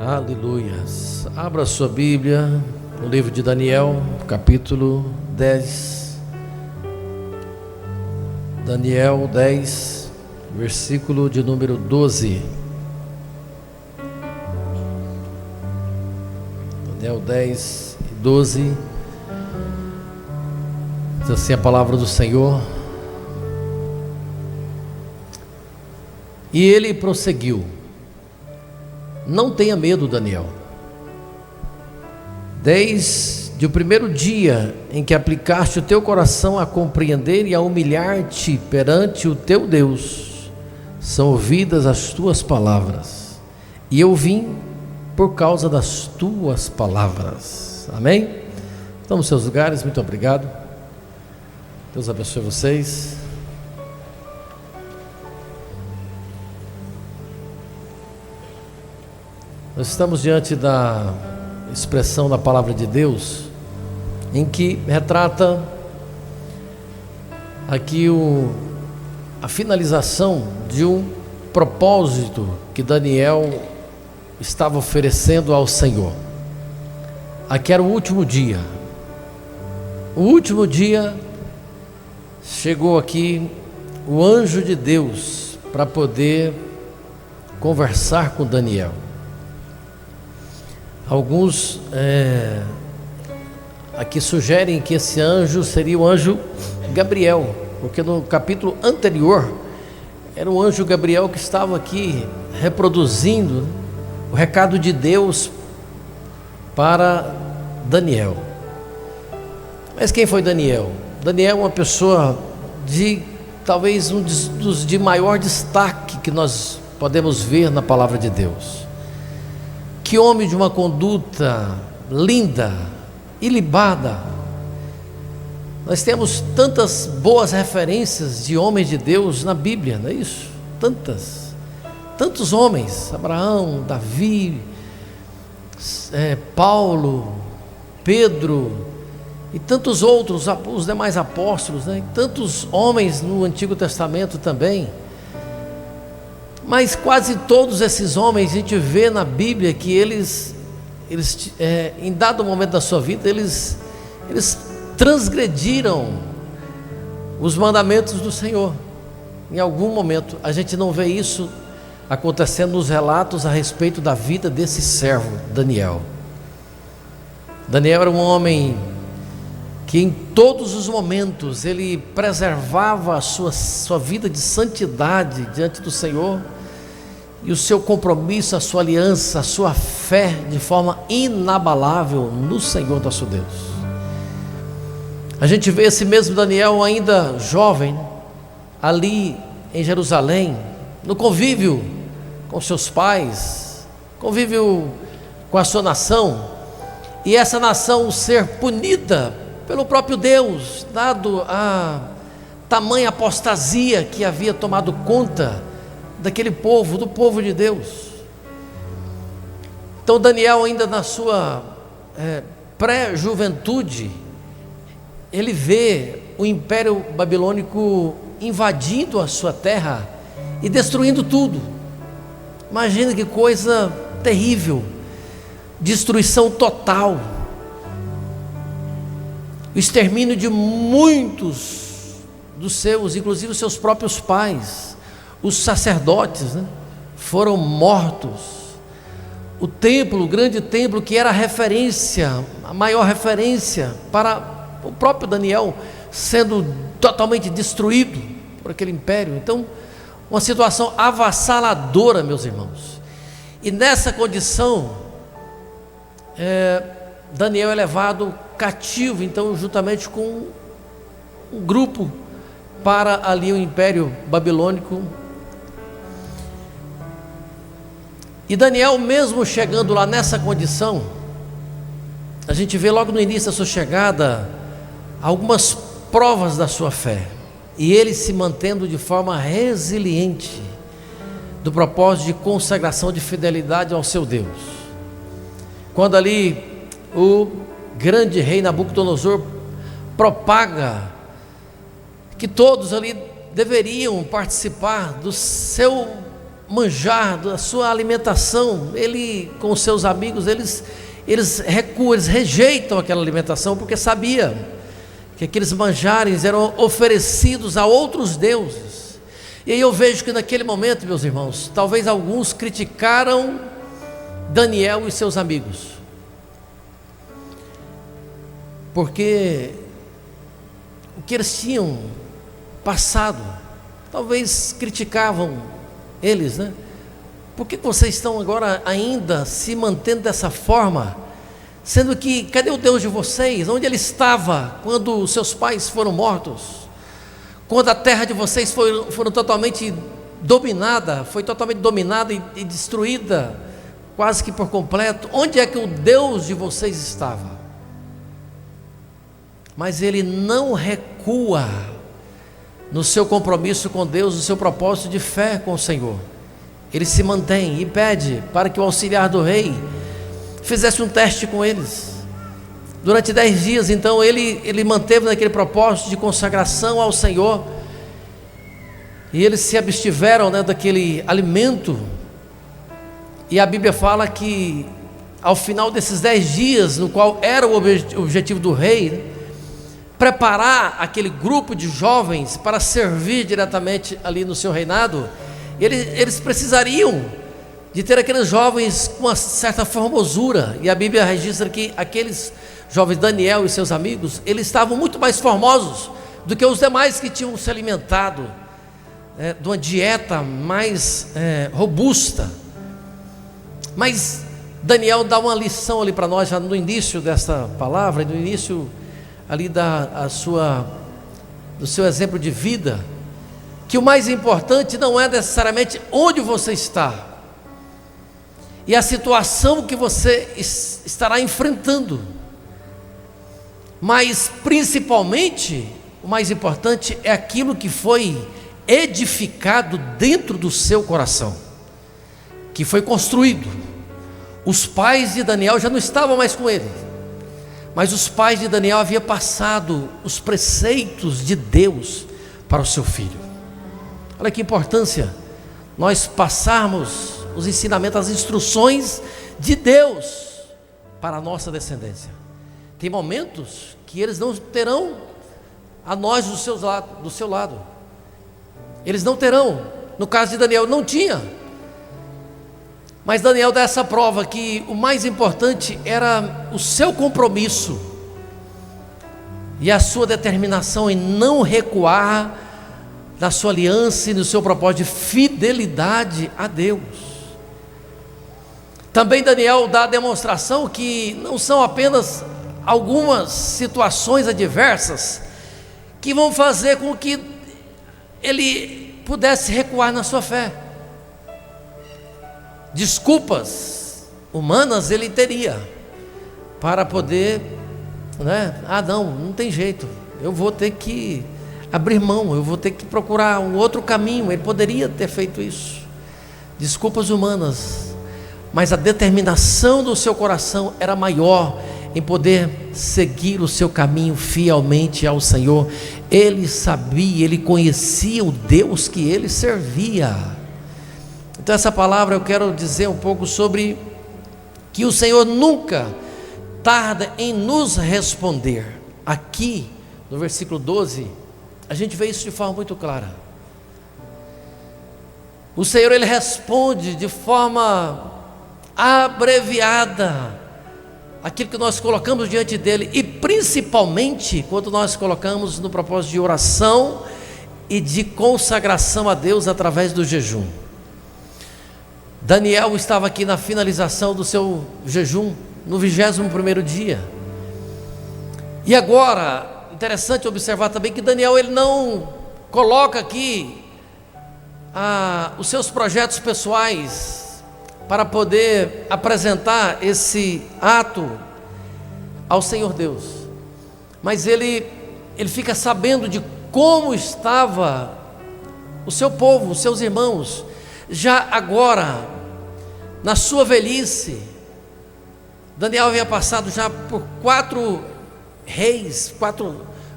Aleluias. Abra sua Bíblia no livro de Daniel, capítulo 10. Daniel 10, versículo de número 12. Daniel 10 e 12. Diz assim a palavra do Senhor. E ele prosseguiu: não tenha medo, Daniel. Desde o primeiro dia em que aplicaste o teu coração a compreender e a humilhar-te perante o teu Deus, são ouvidas as tuas palavras, e eu vim por causa das tuas palavras. Amém? Estão nos seus lugares, muito obrigado. Deus abençoe vocês. Nós estamos diante da expressão da palavra de Deus, em que retrata aqui a finalização de um propósito que Daniel estava oferecendo ao Senhor. Aqui era o último dia. O último dia chegou aqui o anjo de Deus para poder conversar com Daniel. Alguns aqui sugerem que esse anjo seria o anjo Gabriel, porque no capítulo anterior era o anjo Gabriel que estava aqui reproduzindo o recado de Deus para Daniel. Mas quem foi Daniel? Daniel é uma pessoa de talvez um dos de maior destaque que nós podemos ver na palavra de Deus. Que homem de uma conduta linda, ilibada. Nós temos tantas boas referências de homens de Deus na Bíblia, não é isso? Tantos homens: Abraão, Davi, Paulo, Pedro e tantos outros, os demais apóstolos, né? E tantos homens no Antigo Testamento também. Mas quase todos esses homens a gente vê na Bíblia que eles em dado momento da sua vida, eles transgrediram os mandamentos do Senhor. Em algum momento, a gente não vê isso acontecendo nos relatos a respeito da vida desse servo, Daniel. Daniel era um homem que em todos os momentos ele preservava a sua vida de santidade diante do Senhor, e o seu compromisso, a sua aliança, a sua fé de forma inabalável no Senhor nosso Deus. A gente vê esse mesmo Daniel ainda jovem, ali em Jerusalém, no convívio com seus pais, convívio com a sua nação, e essa nação ser punida pelo próprio Deus, dado a tamanha apostasia que havia tomado conta daquele povo, do povo de Deus. Então Daniel, ainda na sua pré-juventude, ele vê o Império Babilônico invadindo a sua terra e destruindo tudo. Imagina que coisa terrível, destruição total, o extermínio de muitos dos seus, inclusive os seus próprios pais. Os sacerdotes, né, foram mortos. O templo, o grande templo, que era a referência, a maior referência para o próprio Daniel, sendo totalmente destruído por aquele império. Então, uma situação avassaladora, meus irmãos. E nessa condição, Daniel é levado cativo, então, juntamente com um grupo, para ali o Império Babilônico. E Daniel, mesmo chegando lá nessa condição, a gente vê logo no início da sua chegada algumas provas da sua fé, e ele se mantendo de forma resiliente do propósito de consagração, de fidelidade ao seu Deus. Quando ali o grande rei Nabucodonosor propaga que todos ali deveriam participar do seu manjar, da sua alimentação, ele com os seus amigos, eles recuam, eles rejeitam aquela alimentação, porque sabia que aqueles manjares eram oferecidos a outros deuses. E aí eu vejo que naquele momento, meus irmãos, talvez alguns criticaram Daniel e seus amigos, porque o que eles tinham passado, talvez criticavam eles, né? Por que vocês estão agora ainda se mantendo dessa forma? Sendo que, cadê o Deus de vocês? Onde ele estava quando seus pais foram mortos? Quando a terra de vocês foi totalmente dominada e destruída, quase que por completo? Onde é que o Deus de vocês estava? Mas ele não recua no seu compromisso com Deus, no seu propósito de fé com o Senhor. Ele se mantém e pede para que o auxiliar do rei fizesse um teste com eles. Durante 10 dias, então, ele manteve naquele propósito de consagração ao Senhor, e eles se abstiveram, né, daquele alimento. E a Bíblia fala que ao final desses 10 dias, no qual era o objetivo do rei, né, preparar aquele grupo de jovens para servir diretamente ali no seu reinado, eles precisariam de ter aqueles jovens com uma certa formosura. E a Bíblia registra que aqueles jovens, Daniel e seus amigos, eles estavam muito mais formosos do que os demais que tinham se alimentado de uma dieta mais robusta. Mas Daniel dá uma lição ali para nós, já no início dessa palavra, no início ali do seu exemplo de vida, que o mais importante não é necessariamente onde você está e a situação que você estará enfrentando, mas principalmente o mais importante é aquilo que foi edificado dentro do seu coração, que foi construído. Os pais de Daniel já não estavam mais com ele, mas os pais de Daniel haviam passado os preceitos de Deus para o seu filho. Olha que importância nós passarmos os ensinamentos, as instruções de Deus para a nossa descendência. Tem momentos que eles não terão a nós do seu lado. Eles não terão. No caso de Daniel, não tinha. Mas Daniel dá essa prova que o mais importante era o seu compromisso e a sua determinação em não recuar na sua aliança e no seu propósito de fidelidade a Deus. Também Daniel dá a demonstração que não são apenas algumas situações adversas que vão fazer com que ele pudesse recuar na sua fé. Desculpas humanas ele teria para poder, não tem jeito, eu vou ter que abrir mão, eu vou ter que procurar um outro caminho. Ele poderia ter feito isso, desculpas humanas, mas a determinação do seu coração era maior em poder seguir o seu caminho fielmente ao Senhor. Ele sabia, ele conhecia o Deus que ele servia. Então essa palavra eu quero dizer um pouco sobre que o Senhor nunca tarda em nos responder. Aqui no versículo 12 a gente vê isso de forma muito clara. O Senhor, ele responde de forma abreviada aquilo que nós colocamos diante dele, e principalmente quando nós colocamos no propósito de oração e de consagração a Deus através do jejum. Daniel estava aqui na finalização do seu jejum, no 21º dia, e agora interessante observar também que Daniel, ele não coloca aqui os seus projetos pessoais para poder apresentar esse ato ao Senhor Deus, mas ele fica sabendo de como estava o seu povo, os seus irmãos, já agora na sua velhice. Daniel havia passado já por 4 reis,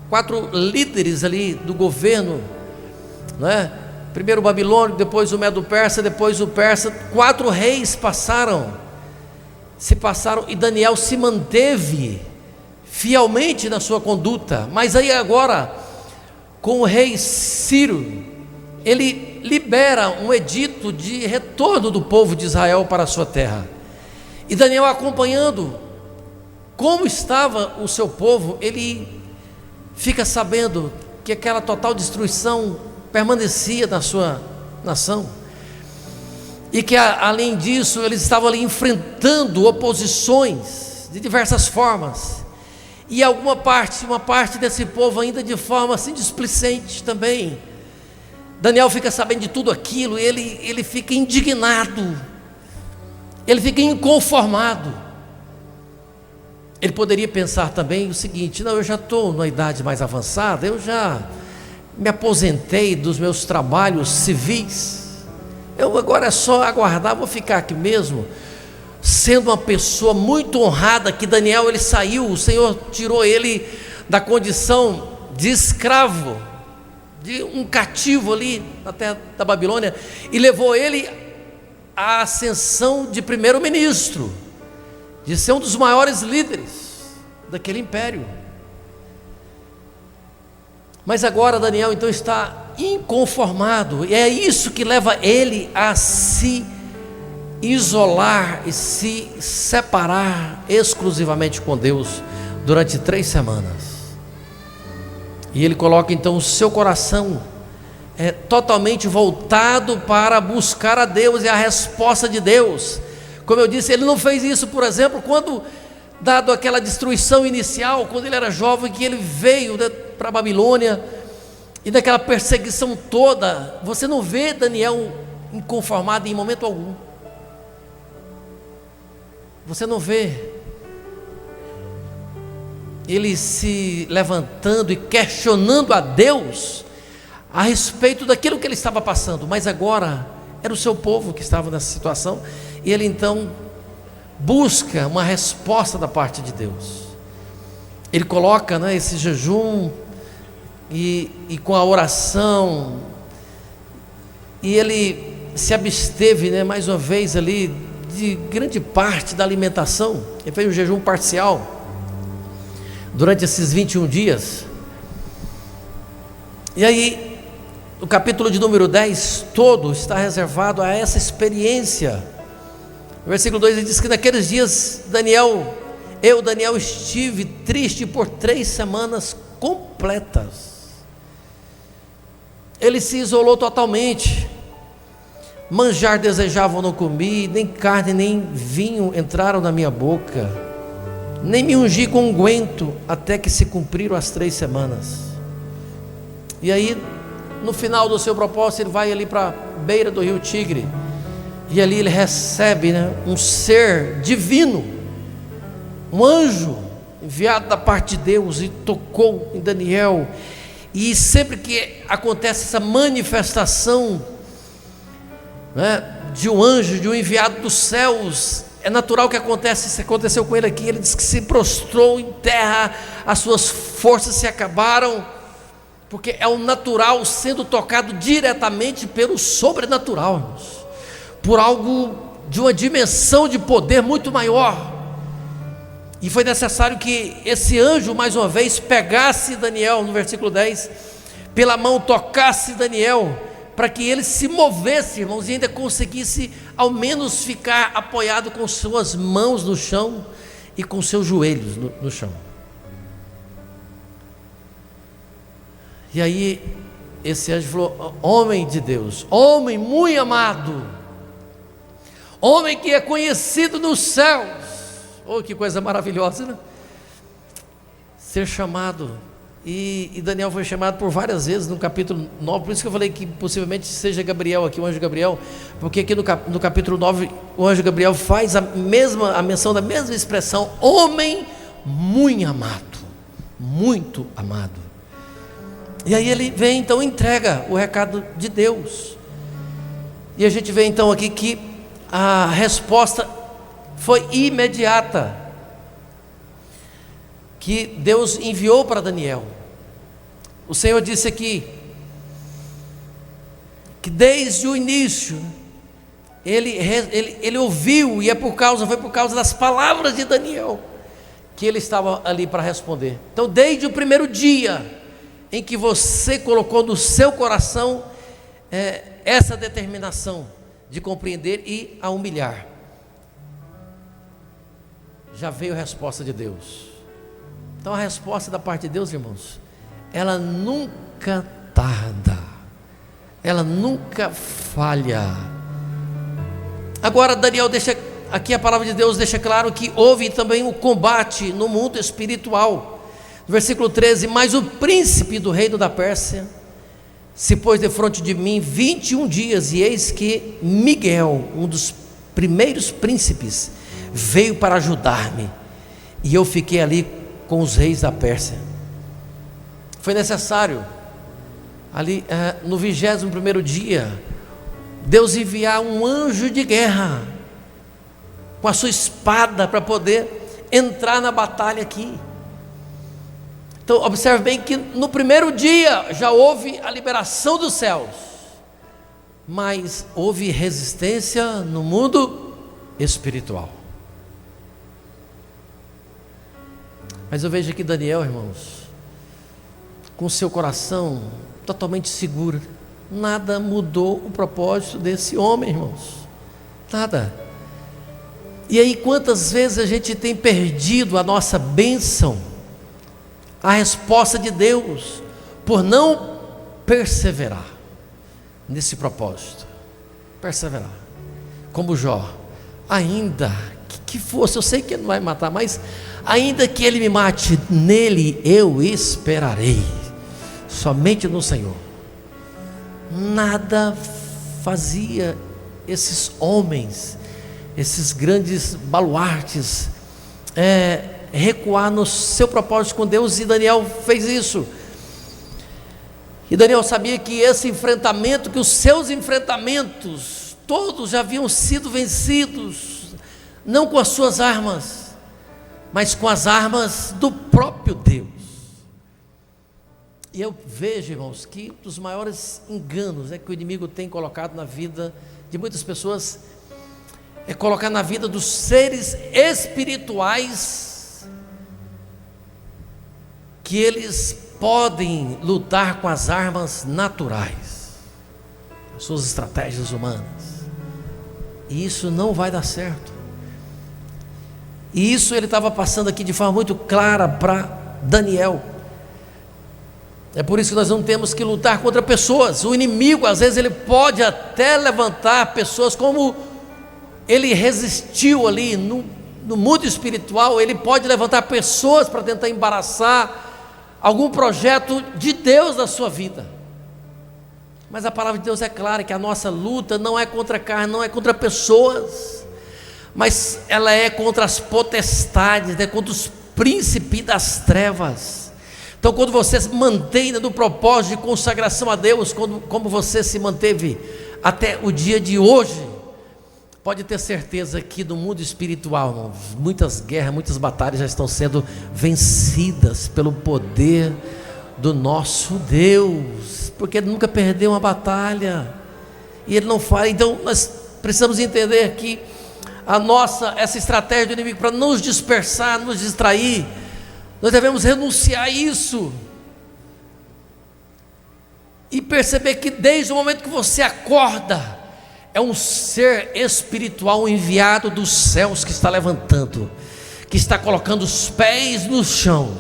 quatro líderes ali do governo, Primeiro o babilônico, depois o medo-persa, depois o persa. 4 reis se passaram e Daniel se manteve fielmente na sua conduta. Mas aí agora, com o rei Ciro, ele libera um edito de retorno do povo de Israel para a sua terra. E Daniel, acompanhando como estava o seu povo, ele fica sabendo que aquela total destruição permanecia na sua nação, e que além disso eles estavam ali enfrentando oposições de diversas formas, e uma parte desse povo ainda de forma assim displicente também. Daniel fica sabendo de tudo aquilo, e ele fica indignado, ele fica inconformado. Ele poderia pensar também o seguinte: não, eu já estou numa idade mais avançada, eu já me aposentei dos meus trabalhos civis, eu agora é só aguardar, vou ficar aqui mesmo. Sendo uma pessoa muito honrada, que Daniel, ele saiu, o Senhor tirou ele da condição de escravo, de um cativo ali na terra da Babilônia, e levou ele à ascensão de primeiro-ministro, de ser um dos maiores líderes daquele império. Mas agora Daniel então está inconformado, e é isso que leva ele a se isolar e se separar exclusivamente com Deus durante 3 semanas. E ele coloca então o seu coração totalmente voltado para buscar a Deus e a resposta de Deus. Como eu disse, ele não fez isso, por exemplo, quando, dado aquela destruição inicial, quando ele era jovem, que ele veio para a Babilônia, e daquela perseguição toda. Você não vê Daniel inconformado em momento algum. Você não vê ele se levantando e questionando a Deus a respeito daquilo que ele estava passando. Mas agora era o seu povo que estava nessa situação, e ele então busca uma resposta da parte de Deus. Ele coloca esse jejum e com a oração, e ele se absteve mais uma vez ali de grande parte da alimentação. Ele fez um jejum parcial durante esses 21 dias. E aí o capítulo de número 10 todo está reservado a essa experiência. No versículo 2 ele diz que naqueles dias Daniel estive triste por 3 semanas completas. Ele se isolou totalmente. Manjar desejavam, não comi, nem carne nem vinho entraram na minha boca, nem me ungi com unguento, até que se cumpriram as 3 semanas. E aí, no final do seu propósito, ele vai ali para a beira do rio Tigre, e ali ele recebe um ser divino, um anjo enviado da parte de Deus, e tocou em Daniel. E sempre que acontece essa manifestação de um anjo, de um enviado dos céus, é natural que aconteça. Isso aconteceu com ele aqui. Ele diz que se prostrou em terra, as suas forças se acabaram, porque é o natural sendo tocado diretamente pelo sobrenatural, irmãos, por algo de uma dimensão de poder muito maior. E foi necessário que esse anjo mais uma vez pegasse Daniel, no versículo 10, pela mão, tocasse Daniel, para que ele se movesse, irmãos, e ainda conseguisse ao menos ficar apoiado com suas mãos no chão e com seus joelhos no chão. E aí esse anjo falou: homem de Deus, homem muito amado, homem que é conhecido nos céus. Oh, que coisa maravilhosa, né? Ser chamado. E Daniel foi chamado por várias vezes no capítulo 9, por isso que eu falei que possivelmente seja Gabriel aqui, o anjo Gabriel, porque aqui no capítulo 9 o anjo Gabriel faz a menção da mesma expressão: homem muito amado, muito amado. E aí ele vem então, entrega o recado de Deus, e a gente vê então aqui que a resposta foi imediata, que Deus enviou para Daniel. O Senhor disse aqui que desde o início ele ouviu, e foi por causa das palavras de Daniel que ele estava ali para responder. Então, desde o primeiro dia em que você colocou no seu coração essa determinação de compreender e a humilhar, já veio a resposta de Deus. Então, a resposta da parte de Deus, irmãos, ela nunca tarda, ela nunca falha. Agora, Daniel deixa aqui, a palavra de Deus deixa claro que houve também um combate no mundo espiritual. No versículo 13: mas o príncipe do reino da Pérsia se pôs defronte de mim 21 dias, e eis que Miguel, um dos primeiros príncipes, veio para ajudar-me, e eu fiquei ali com os reis da Pérsia. Foi necessário ali no 21º dia Deus enviar um anjo de guerra com a sua espada para poder entrar na batalha aqui. Então observe bem que no primeiro dia já houve a liberação dos céus, mas houve resistência no mundo espiritual. Mas eu vejo aqui Daniel, irmãos, com seu coração totalmente seguro. Nada mudou o propósito desse homem, irmãos, nada. E aí, quantas vezes a gente tem perdido a nossa bênção, a resposta de Deus, por não perseverar nesse propósito. Perseverar, como Jó, ainda que fosse, eu sei que ele não vai matar, mas ainda que ele me mate, nele eu esperarei, somente no Senhor. Nada fazia esses homens, esses grandes baluartes, recuar no seu propósito com Deus, e Daniel fez isso. E Daniel sabia que esse enfrentamento, que os seus enfrentamentos, todos já haviam sido vencidos, não com as suas armas, mas com as armas do próprio Deus. E eu vejo, irmãos, que um dos maiores enganos que o inimigo tem colocado na vida de muitas pessoas é colocar na vida dos seres espirituais que eles podem lutar com as armas naturais, as suas estratégias humanas, e isso não vai dar certo. E isso ele estava passando aqui de forma muito clara para Daniel. É por isso que nós não temos que lutar contra pessoas. O inimigo, às vezes, ele pode até levantar pessoas, como ele resistiu ali no mundo espiritual. Ele pode levantar pessoas para tentar embaraçar algum projeto de Deus na sua vida. Mas a palavra de Deus é clara, que a nossa luta não é contra a carne, não é contra pessoas, mas ela é contra as potestades, é contra os príncipes das trevas. Então, quando você se mantém no propósito de consagração a Deus, como você se manteve até o dia de hoje, pode ter certeza que no mundo espiritual, irmãos, muitas guerras, muitas batalhas já estão sendo vencidas pelo poder do nosso Deus, porque Ele nunca perdeu uma batalha, e Ele não fala. Então nós precisamos entender que essa estratégia do inimigo para nos dispersar, nos distrair, nós devemos renunciar a isso e perceber que desde o momento que você acorda, é um ser espiritual enviado dos céus que está levantando, que está colocando os pés no chão,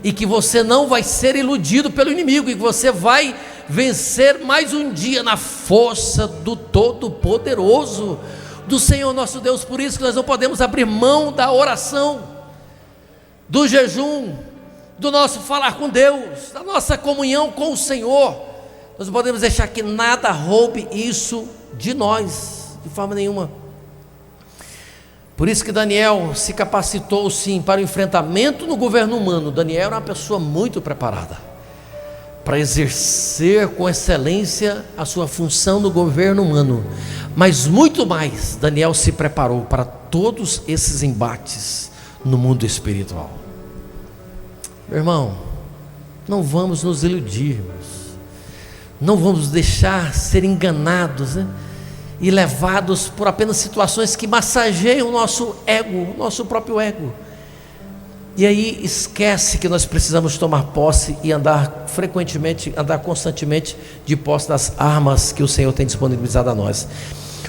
e que você não vai ser iludido pelo inimigo, e que você vai vencer mais um dia na força do Todo-Poderoso, do Senhor nosso Deus. Por isso que nós não podemos abrir mão da oração, do jejum, do nosso falar com Deus, da nossa comunhão com o Senhor. Nós não podemos deixar que nada roube isso de nós, de forma nenhuma. Por isso que Daniel se capacitou sim para o enfrentamento no governo humano. Daniel era uma pessoa muito preparada para exercer com excelência a sua função no governo humano, mas muito mais, Daniel se preparou para todos esses embates no mundo espiritual. Meu irmão, não vamos nos iludirmos. Não vamos deixar ser enganados, né? E levados por apenas situações que massageiam o nosso ego, o nosso próprio ego. E aí esquece que nós precisamos tomar posse e andar frequentemente, andar constantemente de posse das armas que o Senhor tem disponibilizado a nós.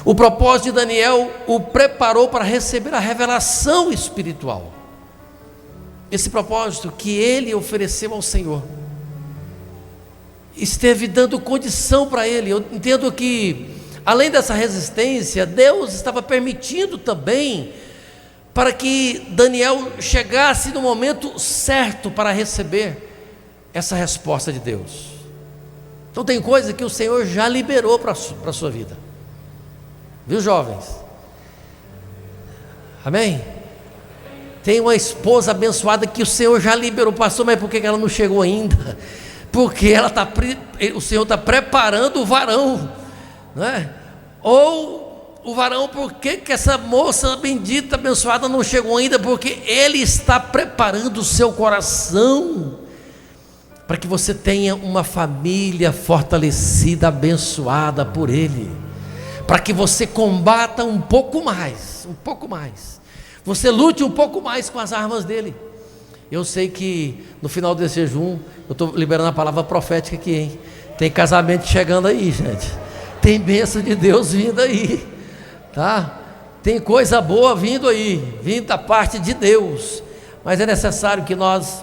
O propósito de Daniel o preparou para receber a revelação espiritual. Esse propósito que ele ofereceu ao Senhor esteve dando condição para ele. Eu entendo que, além dessa resistência, Deus estava permitindo também para que Daniel chegasse no momento certo para receber essa resposta de Deus. Então tem coisa que o Senhor já liberou para a sua vida, viu, jovens? Amém? Tem uma esposa abençoada que o Senhor já liberou. Pastor, mas por que ela não chegou ainda? Porque o Senhor está preparando o varão, não é? Ou o varão, por que essa moça bendita, abençoada não chegou ainda? Porque Ele está preparando o seu coração para que você tenha uma família fortalecida, abençoada por Ele, para que você combata um pouco mais, você lute um pouco mais com as armas dele. Eu sei que no final desse jejum, eu estou liberando a palavra profética aqui, hein? Tem casamento chegando aí, gente. Tem bênção de Deus vindo aí, tá? Tem coisa boa vindo aí, vindo da parte de Deus. Mas é necessário que nós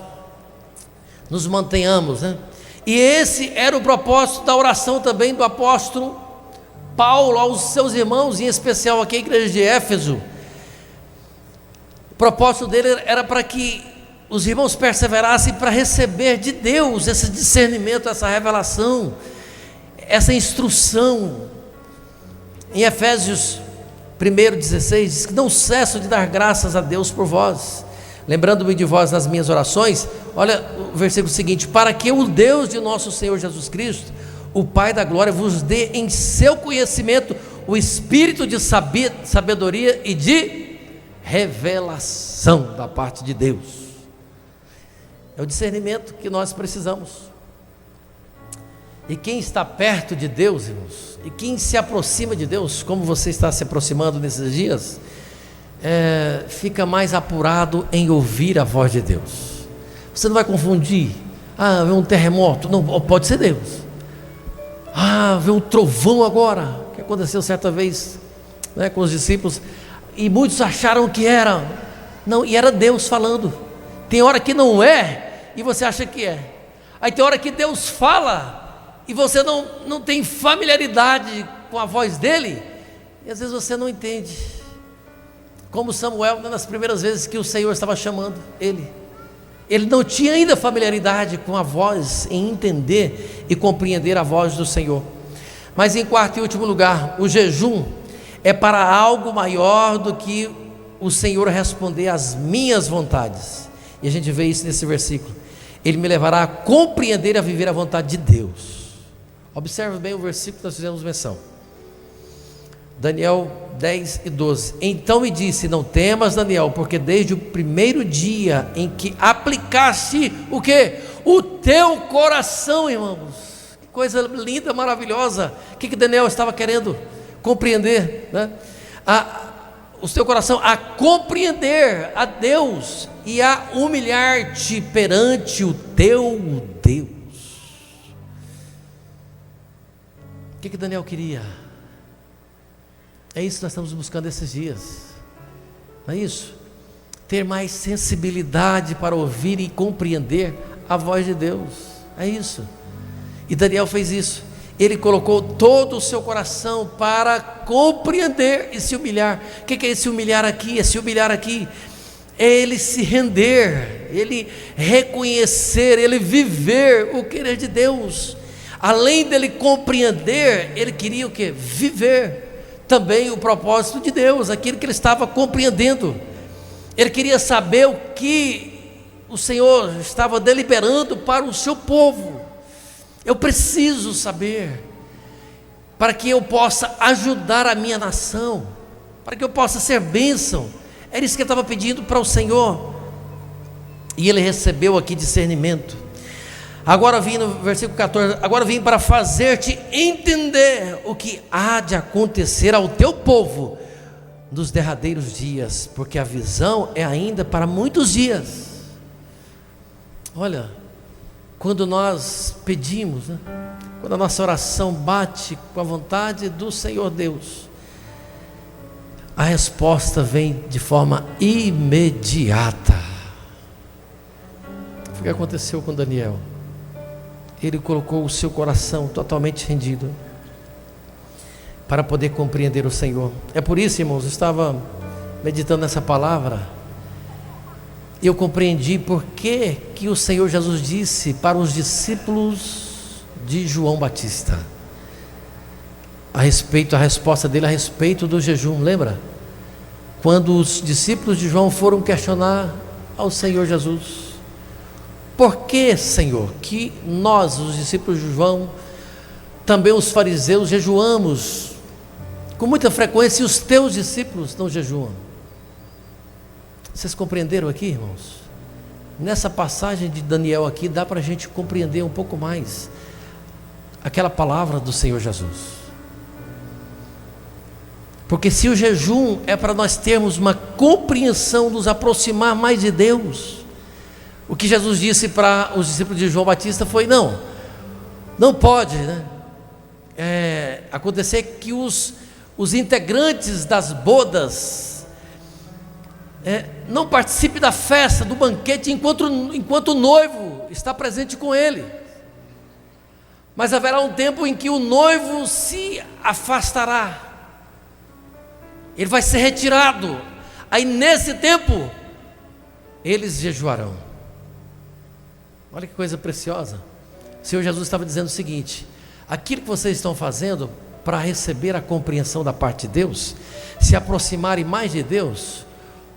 nos mantenhamos, né? E esse era o propósito da oração também do apóstolo Paulo aos seus irmãos, em especial aqui a igreja de Éfeso. O propósito dele era para que os irmãos perseverassem para receber de Deus esse discernimento, essa revelação, essa instrução. Em Efésios 1:16 diz que não cesso de dar graças a Deus por vós, lembrando-me de vós nas minhas orações. Olha o versículo seguinte: para que o Deus de nosso Senhor Jesus Cristo, o Pai da glória, vos dê em seu conhecimento o espírito de sabedoria e de revelação da parte de Deus. É o discernimento que nós precisamos. E quem está perto de Deus, irmãos, e quem se aproxima de Deus, como você está se aproximando nesses dias, fica mais apurado em ouvir a voz de Deus. Você não vai confundir, ver um terremoto, não, pode ser Deus. Ver um trovão agora, que aconteceu certa vez, né, com os discípulos, e muitos acharam que era, não, e era Deus falando. Tem hora que não é, e você acha que é. Aí tem hora que Deus fala, e você não tem familiaridade com a voz dele, e às vezes você não entende. Como Samuel, nas primeiras vezes que o Senhor estava chamando ele não tinha ainda familiaridade com a voz, em entender e compreender a voz do Senhor. Mas em quarto e último lugar, o jejum é para algo maior do que o Senhor responder às minhas vontades. E a gente vê isso nesse versículo. Ele me levará a compreender e a viver a vontade de Deus. Observe bem o versículo que nós fizemos menção. Daniel 10:12. Então me disse: não temas, Daniel, porque desde o primeiro dia em que aplicaste o quê? O teu coração, irmãos. Que coisa linda, maravilhosa. O que Daniel estava querendo compreender, né? O teu coração a compreender a Deus e a humilhar-te perante o teu Deus. O que Daniel queria? É isso que nós estamos buscando esses dias, não é isso? Ter mais sensibilidade para ouvir e compreender a voz de Deus, é isso. E Daniel fez isso. Ele colocou todo o seu coração para compreender e se humilhar. O que é esse humilhar aqui? Esse humilhar aqui é ele se render, ele reconhecer, ele viver o querer de Deus. Além dele compreender, ele queria o quê? Viver também o propósito de Deus, aquilo que ele estava compreendendo. Ele queria saber o que o Senhor estava deliberando para o seu povo. Eu preciso saber, para que eu possa ajudar a minha nação, para que eu possa ser bênção. Era isso que ele estava pedindo para o Senhor, e ele recebeu aqui discernimento. Agora vim no versículo 14, agora vim para fazer-te entender o que há de acontecer ao teu povo nos derradeiros dias, porque a visão é ainda para muitos dias. Olha, quando nós pedimos, né? Quando a nossa oração bate com a vontade do Senhor Deus, a resposta vem de forma imediata. Foi o que aconteceu com Daniel. Ele colocou o seu coração totalmente rendido para poder compreender o Senhor. É por isso, irmãos, eu estava meditando nessa palavra e eu compreendi por que o Senhor Jesus disse para os discípulos de João Batista a resposta dele a respeito do jejum. Lembra? Quando os discípulos de João foram questionar ao Senhor Jesus: por que, Senhor, que nós, os discípulos de João, também os fariseus, jejuamos com muita frequência e os teus discípulos não jejuam? Vocês compreenderam aqui, irmãos? Nessa passagem de Daniel aqui, dá para a gente compreender um pouco mais aquela palavra do Senhor Jesus. Porque se o jejum é para nós termos uma compreensão, nos aproximar mais de Deus, o que Jesus disse para os discípulos de João Batista foi: não pode, né, acontecer que os integrantes das bodas não participem da festa, do banquete, enquanto o noivo está presente com ele. Mas haverá um tempo em que o noivo se afastará, ele vai ser retirado, aí nesse tempo eles jejuarão. Olha que coisa preciosa. O Senhor Jesus estava dizendo o seguinte: aquilo que vocês estão fazendo para receber a compreensão da parte de Deus, se aproximarem mais de Deus,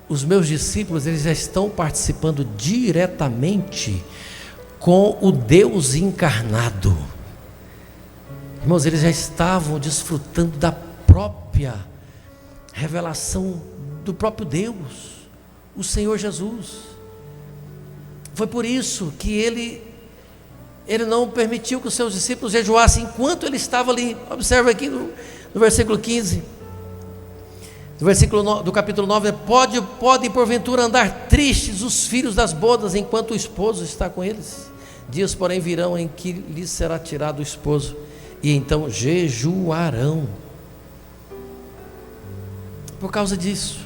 os meus discípulos, eles já estão participando diretamente com o Deus encarnado. Irmãos, eles já estavam desfrutando da própria revelação do próprio Deus, o Senhor Jesus. Foi por isso que ele não permitiu que os seus discípulos jejuassem enquanto ele estava ali. Observa aqui no versículo 15, do capítulo 9: podem porventura andar tristes os filhos das bodas enquanto o esposo está com eles? Dias, porém, virão em que lhes será tirado o esposo, e então jejuarão. Por causa disso,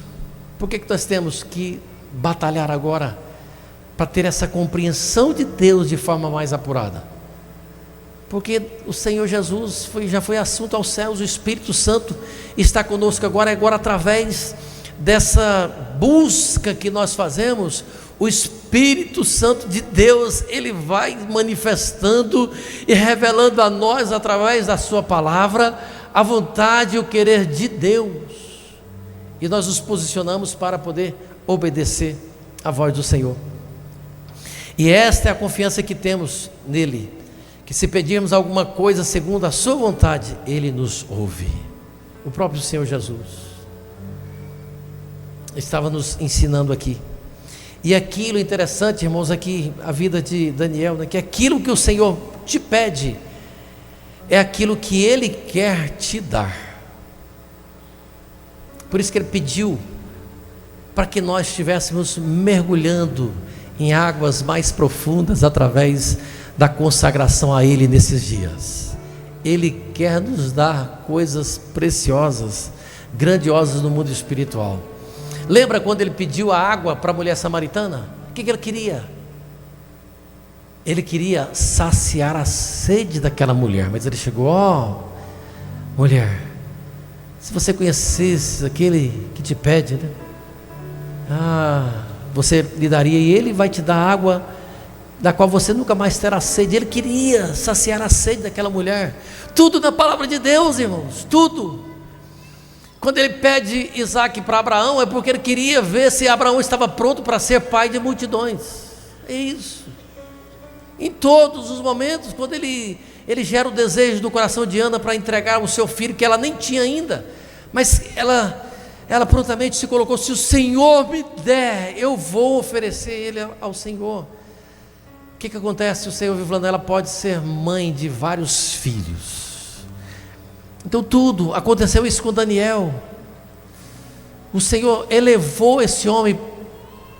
por que nós temos que batalhar agora para ter essa compreensão de Deus de forma mais apurada? Porque o Senhor Jesus já foi assunto aos céus, o Espírito Santo está conosco agora através dessa busca que nós fazemos. O Espírito Santo de Deus, ele vai manifestando e revelando a nós, através da sua palavra, a vontade e o querer de Deus, e nós nos posicionamos para poder obedecer à voz do Senhor. E esta é a confiança que temos nele, que se pedirmos alguma coisa segundo a sua vontade, ele nos ouve. O próprio Senhor Jesus estava nos ensinando aqui. E aquilo interessante, irmãos, aqui a vida de Daniel, né, que aquilo que o Senhor te pede é aquilo que ele quer te dar. Por isso que ele pediu para que nós estivéssemos mergulhando em águas mais profundas através da consagração a ele nesses dias. Ele quer nos dar coisas preciosas, grandiosas no mundo espiritual. Lembra quando ele pediu a água para a mulher samaritana? O que ele queria? Ele queria saciar a sede daquela mulher. Mas ele chegou: mulher, se você conhecesse aquele que te pede, né? Você lhe daria, e ele vai te dar água da qual você nunca mais terá sede. Ele queria saciar a sede daquela mulher. Tudo na palavra de Deus, irmãos, tudo. Quando ele pede Isaac para Abraão, é porque ele queria ver se Abraão estava pronto para ser pai de multidões. É isso. Em todos os momentos, quando ele gera o desejo do coração de Ana para entregar o seu filho, que ela nem tinha ainda, mas ela prontamente se colocou: se o Senhor me der, eu vou oferecer ele ao Senhor. que acontece? O Senhor vive falando, ela pode ser mãe de vários filhos. Então tudo, aconteceu isso com Daniel. O Senhor elevou esse homem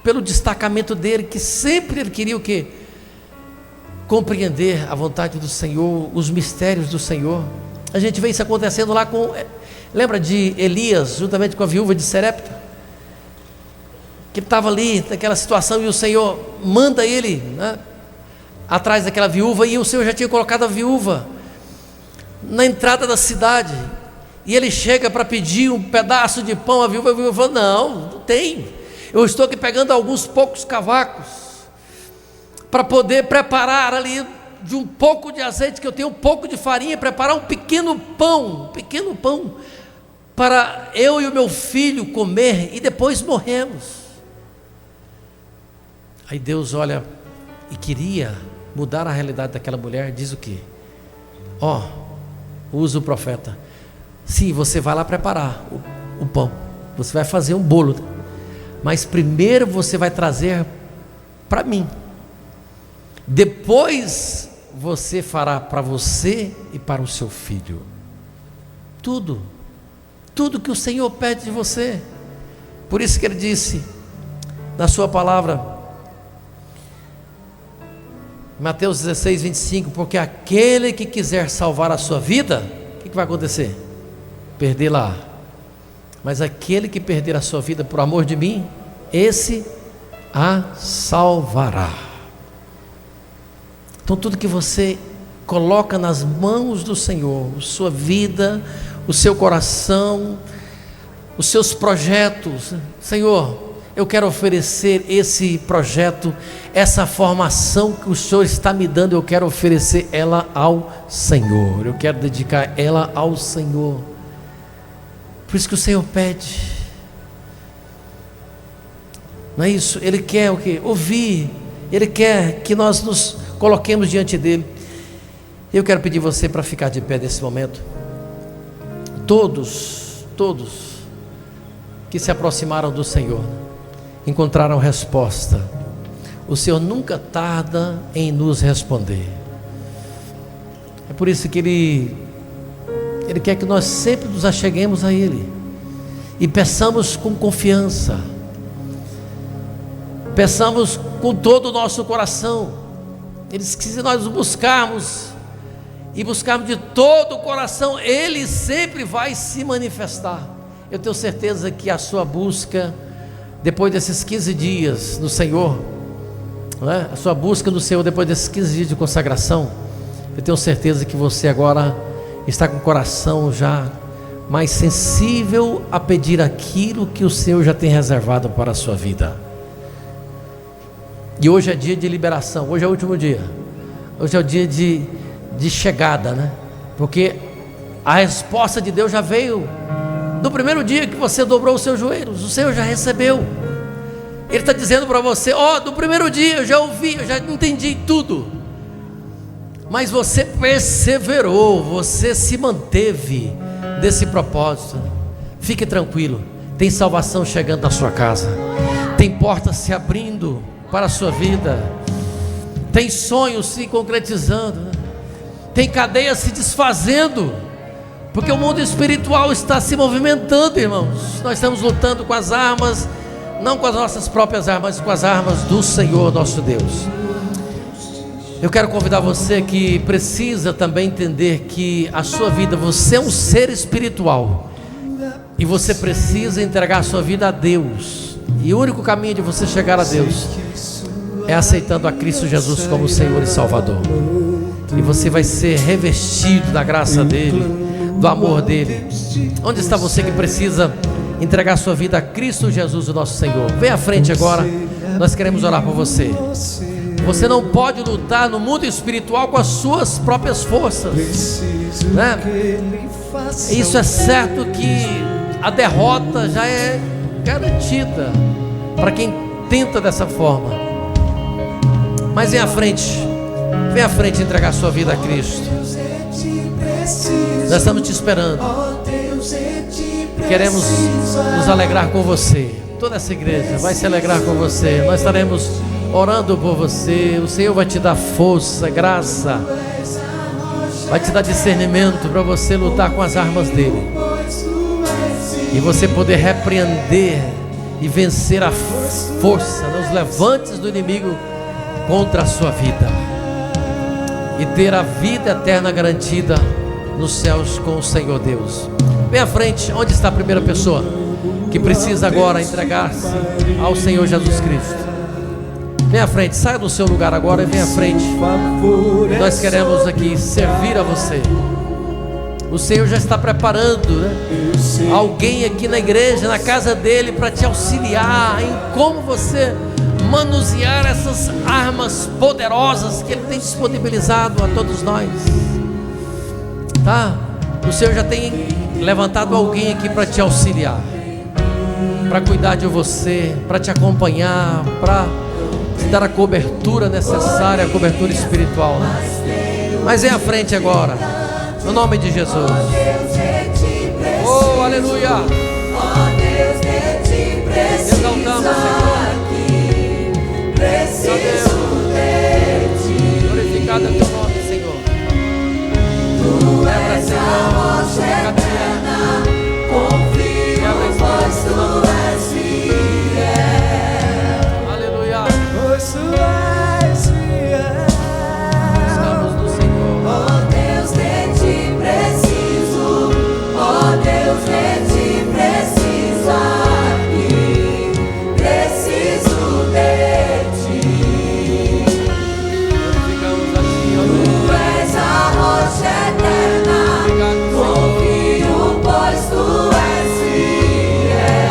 pelo destacamento dele, que sempre ele queria o quê? Compreender a vontade do Senhor, os mistérios do Senhor. A gente vê isso acontecendo lá com... Lembra de Elias, juntamente com a viúva de Serepta? Que estava ali naquela situação e o Senhor manda ele, né, atrás daquela viúva, e o Senhor já tinha colocado a viúva na entrada da cidade, e ele chega para pedir um pedaço de pão. A viúva falou, não tem, eu estou aqui pegando alguns poucos cavacos para poder preparar ali de um pouco de azeite que eu tenho, um pouco de farinha, preparar um pequeno pão para eu e o meu filho comer e depois morremos. Aí Deus olha e queria mudar a realidade daquela mulher, diz o quê? Usa o profeta. Sim, você vai lá preparar o pão, você vai fazer um bolo, mas primeiro você vai trazer para mim, depois você fará para você e para o seu filho. Tudo que o Senhor pede de você. Por isso que ele disse na sua palavra, Mateus 16, 25, porque aquele que quiser salvar a sua vida, o que vai acontecer? Perdê-la. Mas aquele que perder a sua vida por amor de mim, esse a salvará. Então tudo que você coloca nas mãos do Senhor, sua vida, o seu coração, os seus projetos, Senhor, eu quero oferecer esse projeto, essa formação que o Senhor está me dando, eu quero oferecer ela ao Senhor, eu quero dedicar ela ao Senhor. Por isso que o Senhor pede, não é isso? Ele quer o quê? Ouvir, Ele quer que nós nos coloquemos diante dEle. Eu quero pedir você para ficar de pé nesse momento. Todos que se aproximaram do Senhor encontraram resposta. O Senhor nunca tarda em nos responder. É por isso que Ele quer que nós sempre nos acheguemos a Ele e peçamos com confiança, peçamos com todo o nosso coração. Ele diz que se nós buscarmos e buscarmos de todo o coração, Ele sempre vai se manifestar. Eu tenho certeza que a sua busca, depois desses 15 dias no Senhor, não é? A sua busca no Senhor depois desses 15 dias de consagração, eu tenho certeza que você agora está com o coração já mais sensível a pedir aquilo que o Senhor já tem reservado para a sua vida. E hoje é dia de liberação, hoje é o último dia, hoje é o dia de chegada, né? Porque a resposta de Deus já veio no primeiro dia que você dobrou os seus joelhos. O Senhor já recebeu. Ele está dizendo para você, do primeiro dia eu já ouvi, eu já entendi tudo, mas você perseverou, você se manteve desse propósito. Fique tranquilo, tem salvação chegando na sua casa, tem portas se abrindo para a sua vida, tem sonhos se concretizando, tem cadeias se desfazendo, porque o mundo espiritual está se movimentando, irmãos. Nós estamos lutando com as armas, não com as nossas próprias armas, mas com as armas do Senhor nosso Deus. Eu quero convidar você que precisa também entender que a sua vida, você é um ser espiritual e você precisa entregar a sua vida a Deus, e o único caminho de você chegar a Deus é aceitando a Cristo Jesus como Senhor e Salvador, e você vai ser revestido da graça dEle, do amor dEle. Onde está você que precisa entregar sua vida a Cristo Jesus, o nosso Senhor? Vem à frente agora, nós queremos orar por você. Você não pode lutar no mundo espiritual com as suas próprias forças, né? Isso é certo, que a derrota já é garantida para quem tenta dessa forma. Mas vem à frente entregar sua vida a Cristo. Nós estamos te esperando. Queremos nos alegrar com você. Toda essa igreja vai se alegrar com você. Nós estaremos orando por você. O Senhor vai te dar força, graça, vai te dar discernimento para você lutar com as armas dele e você poder repreender e vencer a força, os levantes do inimigo contra a sua vida e ter a vida eterna garantida nos céus com o Senhor Deus. Vem à frente. Onde está a primeira pessoa que precisa agora entregar-se ao Senhor Jesus Cristo? Vem à frente, saia do seu lugar agora e vem à frente. Nós queremos aqui servir a você. O Senhor já está preparando, né, alguém aqui na igreja, na casa dele, para te auxiliar em como você manusear essas armas poderosas que ele tem disponibilizado a todos nós. Tá? O Senhor já tem levantado alguém aqui para te auxiliar, para cuidar de você, para te acompanhar, para te dar a cobertura necessária, a cobertura espiritual, né? Mas vem à frente agora, no nome de Jesus. Oh, aleluia! Exaltamos, Senhor. Glorificado é o teu nome, Senhor. Quebra, Senhor, cadeia. Quebra, Senhor, aleluia. Estamos no Senhor. Oh Deus, de ti preciso. Oh Deus, de ti preciso aqui. Preciso de ti. Glorificamos a ti, ó Deus. Tu és a rocha eterna. Confio, pois tu és fiel.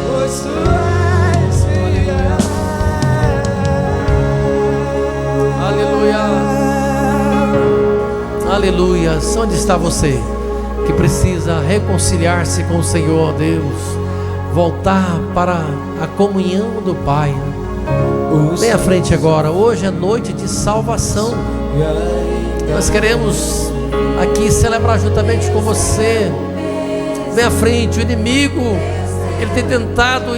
Pois tu és fiel. Aleluia. Aleluia. Onde está você que precisa reconciliar-se com o Senhor Deus, voltar para a comunhão do Pai? Vem à frente agora. Hoje é noite de salvação. Nós queremos aqui celebrar juntamente com você. Vem à frente. O inimigo, ele tem tentado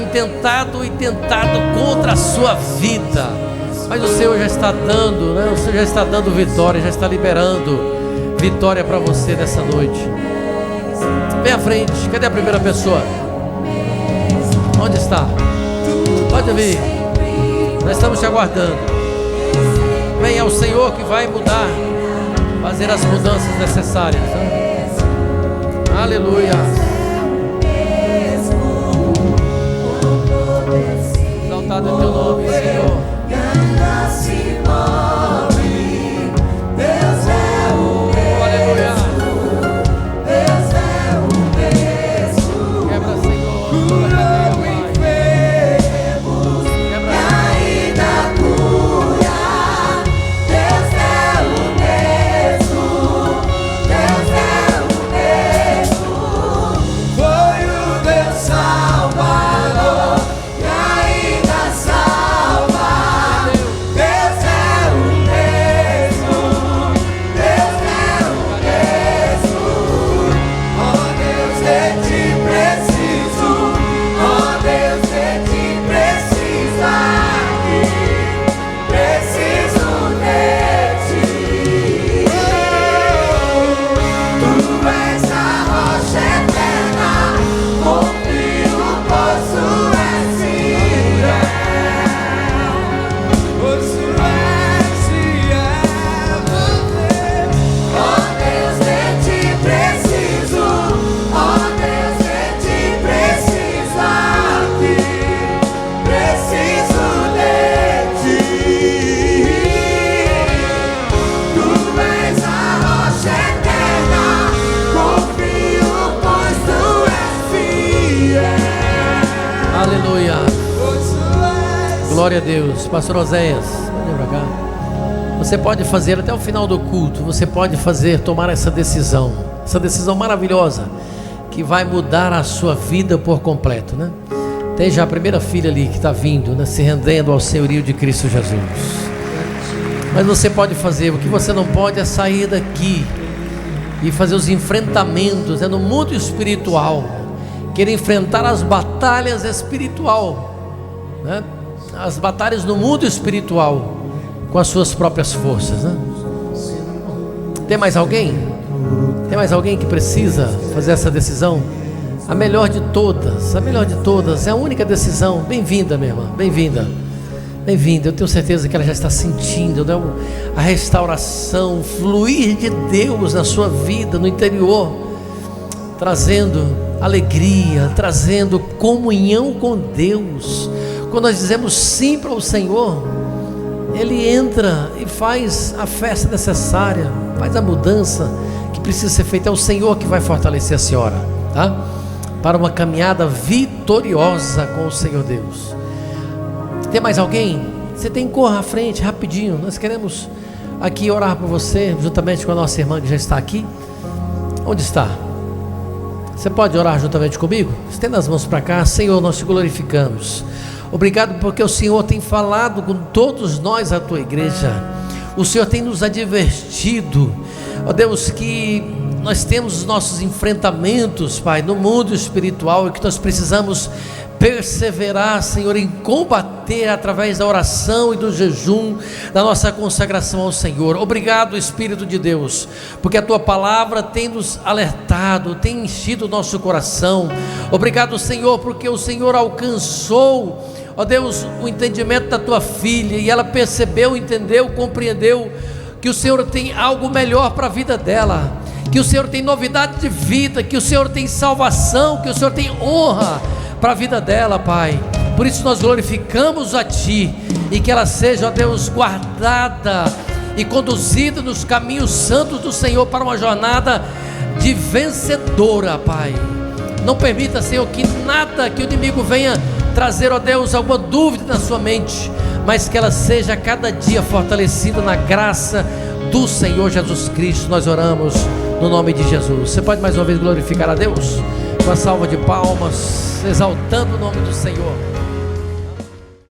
contra a sua vida, mas o Senhor já está dando, né? O Senhor já está dando vitória, já está liberando vitória para você nessa noite. Vem à frente. Cadê a primeira pessoa? Onde está? Pode vir. Nós estamos te aguardando. Vem, é o Senhor que vai mudar, fazer as mudanças necessárias, né? Aleluia. Exaltado é o teu nome, Senhor. Glória a Deus. Pastor Oséias, vem pra cá. Você pode fazer até o final do culto. Você pode tomar essa decisão maravilhosa que vai mudar a sua vida por completo, né? Tem já a primeira filha ali que está vindo, né, se rendendo ao senhorio de Cristo Jesus. Mas você pode fazer. O que você não pode é sair daqui e fazer os enfrentamentos, no mundo espiritual, querer enfrentar as batalhas espiritual, né? as batalhas no mundo espiritual com as suas próprias forças, né? Tem mais alguém? Tem mais alguém que precisa fazer essa decisão? A melhor de todas, é a única decisão. Bem-vinda, minha irmã, bem-vinda. Bem-vinda, eu tenho certeza que ela já está sentindo, né, a restauração, o fluir de Deus na sua vida, no interior, trazendo alegria, trazendo comunhão com Deus. Quando nós dizemos sim para o Senhor, Ele entra e faz a festa necessária, faz a mudança que precisa ser feita. É o Senhor que vai fortalecer a senhora, tá? Para uma caminhada vitoriosa com o Senhor Deus. Tem mais alguém? Você tem que correr à frente rapidinho. Nós queremos aqui orar por você, juntamente com a nossa irmã que já está aqui. Onde está? Você pode orar juntamente comigo? Estenda as mãos para cá. Senhor, nós te glorificamos. Obrigado porque o Senhor tem falado com todos nós, a tua igreja. O Senhor tem nos advertido, ó Deus, que nós temos os nossos enfrentamentos, Pai, no mundo espiritual, e que nós precisamos perseverar, Senhor, em combater através da oração e do jejum, da nossa consagração ao Senhor. Obrigado, Espírito de Deus, porque a tua palavra tem nos alertado, tem enchido o nosso coração. Obrigado, Senhor, porque o Senhor alcançou, ó Deus, o entendimento da tua filha, e ela percebeu, entendeu, compreendeu que o Senhor tem algo melhor para a vida dela, que o Senhor tem novidade de vida, que o Senhor tem salvação, que o Senhor tem honra para a vida dela, Pai. Por isso nós glorificamos a Ti, e que ela seja, ó Deus, guardada e conduzida nos caminhos santos do Senhor, para uma jornada de vencedora, Pai. Não permita, Senhor, que nada, que o inimigo venha trazer, ó Deus, alguma dúvida na sua mente, mas que ela seja a cada dia fortalecida na graça do Senhor Jesus Cristo. Nós oramos no nome de Jesus. Você pode mais uma vez glorificar a Deus com a salva de palmas, exaltando o nome do Senhor.